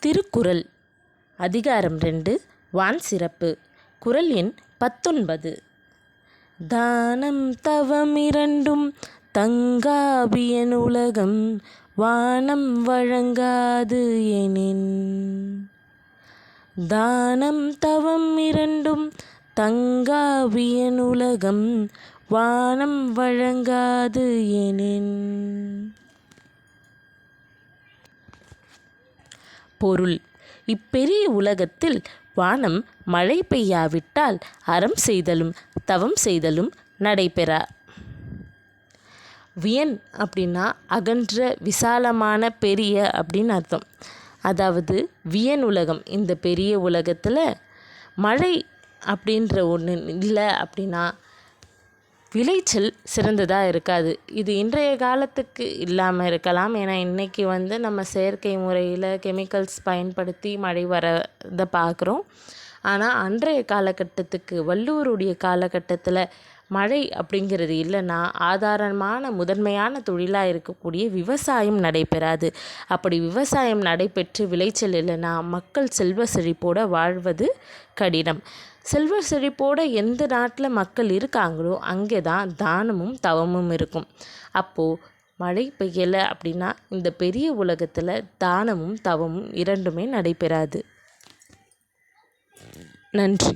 திருக்குறள் அதிகாரம் 2 வான் சிறப்பு. குறள் எண் 19. தானம் தவம் இரண்டும் தங்காபியன் உலகம் வானம் வழங்காது எனின். தானம் தவம் இரண்டும் தங்காபியன் உலகம் வானம் வழங்காது எனின். பொருள்: இப்பெரிய உலகத்தில் வானம் மழை பெய்யாவிட்டால் அறம் செய்தலும் தவம் செய்தலும் நடைபெறா. வியன் அப்படின்னா அகன்ற விசாலமான பெரிய அப்படின்னு அர்த்தம். அதாவது வியன் உலகம், இந்த பெரிய உலகத்தில் மழை அப்படின்ற ஒன்று இல்லை அப்படின்னா விளைச்சல் சிறந்ததாக இருக்காது. இது இன்றைய காலத்துக்கு இல்லாமல் இருக்கலாம். ஏன்னா இன்றைக்கி நம்ம செயற்கை முறையில் கெமிக்கல்ஸ் பயன்படுத்தி மழை வரதை பார்க்குறோம். ஆனால் அன்றைய காலகட்டத்துக்கு வள்ளுவருடைய காலகட்டத்தில் மழை அப்படிங்கிறது இல்லைன்னா ஆதாரமான முதன்மையான தொழிலாக இருக்கக்கூடிய விவசாயம் நடைபெறாது. அப்படி விவசாயம் நடைபெற்று விளைச்சல் இல்லைன்னா மக்கள் செல்வ செழிப்போடு வாழ்வது கடினம். செல்வ செழிப்போடு எந்த நாட்டில் மக்கள் இருக்காங்களோ அங்கே தான் தானமும் தவமும் இருக்கும். அப்போது மழை பெய்யலை அப்படின்னா இந்த பெரிய உலகத்தில் தானமும் தவமும் இரண்டுமே நடைபெறாது. நன்றி.